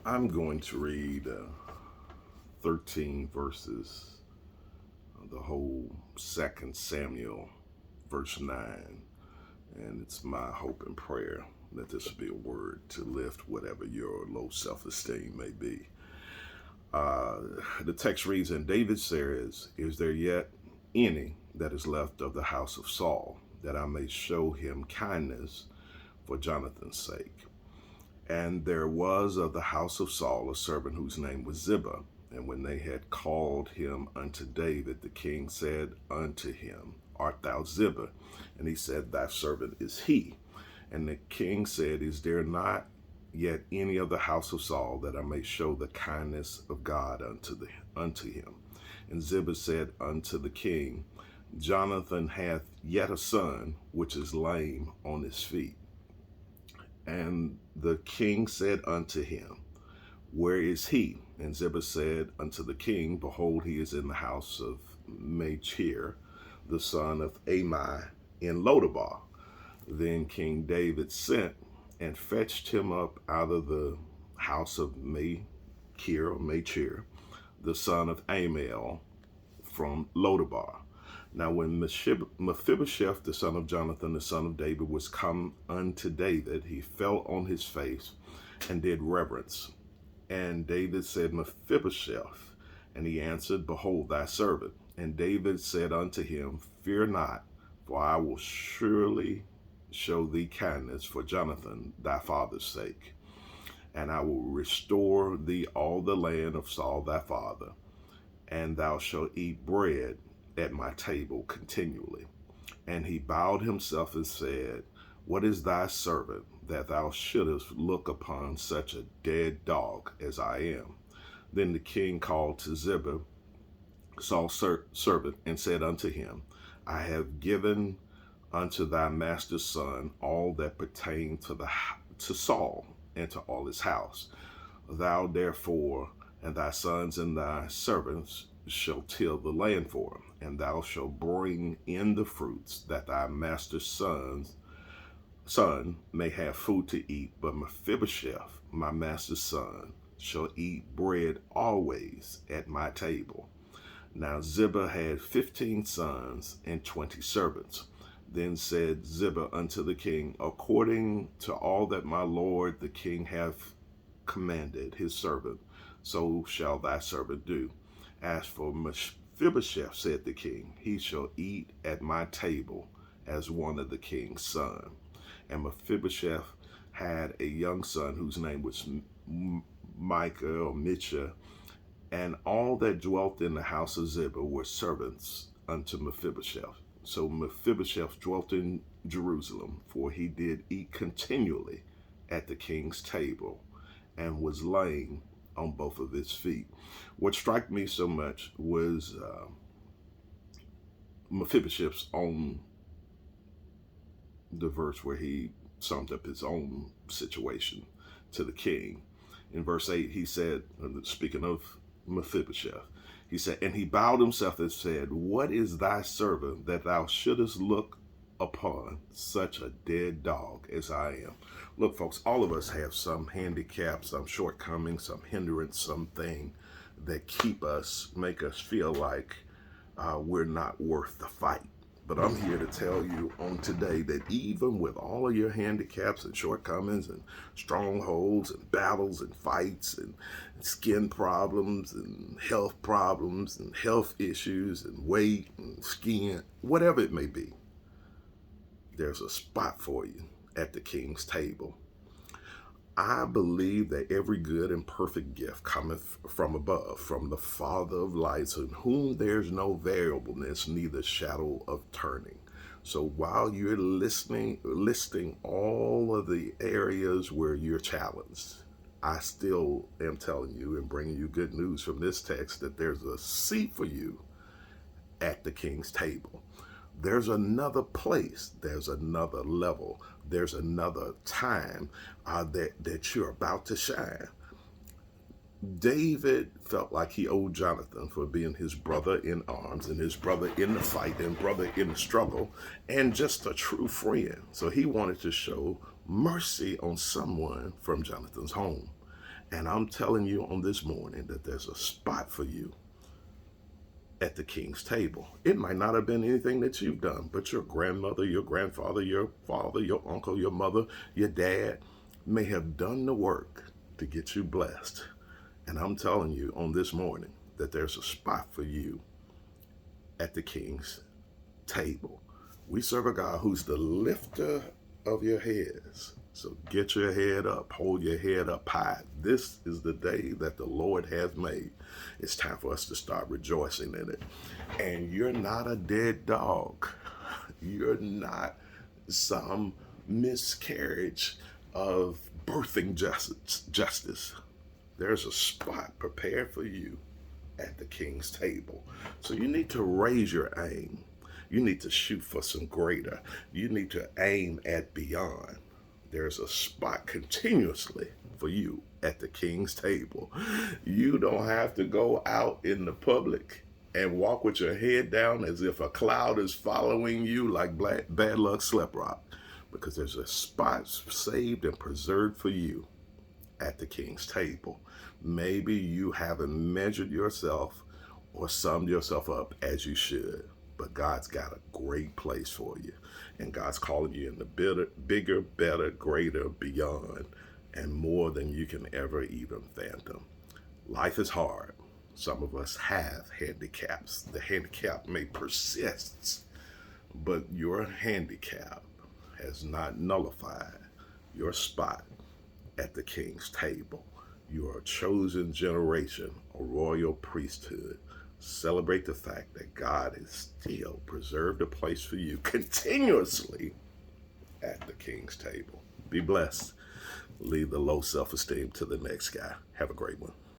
I'm going to read 13 verses, the whole 2nd Samuel, verse 9. And it's my hope and prayer that this will be a word to lift whatever your low self-esteem may be. The text reads, and David says, is there yet any that is left of the house of Saul, that I may show him kindness for Jonathan's sake? And there was of the house of Saul a servant whose name was Ziba. And when they had called him unto David, the king said unto him, art thou Ziba? And he said, thy servant is he. And the king said, is there not yet any of the house of Saul, that I may show the kindness of God unto him? And Ziba said unto the king, Jonathan hath yet a son, which is lame on his feet. And the king said unto him, where is he? And Ziba said unto the king, behold, he is in the house of Machir, the son of Ammi, in Lodabar. Then King David sent and fetched him up out of the house of Machir, the son of Amiel, from Lodabar. Now when Mephibosheth, the son of Jonathan, the son of David, was come unto David, he fell on his face and did reverence. And David said, Mephibosheth. And he answered, behold, thy servant. And David said unto him, fear not, for I will surely show thee kindness for Jonathan, thy father's sake. And I will restore thee all the land of Saul thy father, and thou shalt eat bread at my table continually. And he bowed himself and said, what is thy servant, that thou shouldest look upon such a dead dog as I am? Then the king called to Ziba, Saul's servant, and said unto him, I have given unto thy master's son all that pertained to Saul and to all his house. Thou therefore and thy sons and thy servants shall till the land for him, and thou shalt bring in the fruits, that thy master's son may have food to eat. But Mephibosheth, my master's son, shall eat bread always at my table. Now Ziba had 15 sons and 20 servants. Then said Ziba unto the king, according to all that my lord the king hath commanded his servant, so shall thy servant do. As for Mephibosheth, said the king, he shall eat at my table as one of the king's sons. And Mephibosheth had a young son whose name was Micah or Mitchah, and all that dwelt in the house of Ziba were servants unto Mephibosheth. So Mephibosheth dwelt in Jerusalem, for he did eat continually at the king's table, and was lame on both of his feet. What struck me so much was Mephibosheth's own, the verse where he summed up his own situation to the king. In verse 8, he said, speaking of Mephibosheth, he said, and he bowed himself and said, what is thy servant, that thou shouldest look upon such a dead dog as I am? Look, folks, all of us have some handicap, some shortcoming, some hindrance, something that make us feel like we're not worth the fight. But I'm here to tell you on today that even with all of your handicaps and shortcomings and strongholds and battles and fights and skin problems and health issues and weight and skin, whatever it may be, there's a spot for you at the king's table. I believe that every good and perfect gift cometh from above, from the Father of lights, in whom there's no variableness, neither shadow of turning. So while you're listing all of the areas where you're challenged, I still am telling you and bringing you good news from this text that there's a seat for you at the king's table. There's another place, there's another level, there's another time that you're about to shine. David felt like he owed Jonathan for being his brother in arms and his brother in the fight and brother in the struggle and just a true friend. So he wanted to show mercy on someone from Jonathan's home. And I'm telling you on this morning that there's a spot for you at the King's table. It might not have been anything that you've done, but your grandmother, your grandfather, your father, your uncle, your mother, your dad may have done the work to get you blessed. And I'm telling you on this morning that there's a spot for you at the King's table. We serve a God who's the lifter of your heads. So get your head up, hold your head up high. This is the day that the Lord has made. It's time for us to start rejoicing in it. And you're not a dead dog. You're not some miscarriage of birthing justice. There's a spot prepared for you at the King's table. So you need to raise your aim. You need to shoot for some greater. You need to aim at beyond. There's a spot continuously for you at the King's table. You don't have to go out in the public and walk with your head down as if a cloud is following you like bad luck slip rock, because there's a spot saved and preserved for you at the King's table. Maybe you haven't measured yourself or summed yourself up as you should, but God's got a great place for you. And God's calling you in the bigger, better, greater, beyond, and more than you can ever even fathom. Life is hard. Some of us have handicaps. The handicap may persist, but your handicap has not nullified your spot at the King's table. You are a chosen generation, a royal priesthood. Celebrate the fact that God has still preserved a place for you continuously at the King's table. Be blessed. Leave the low self-esteem to the next guy. Have a great one.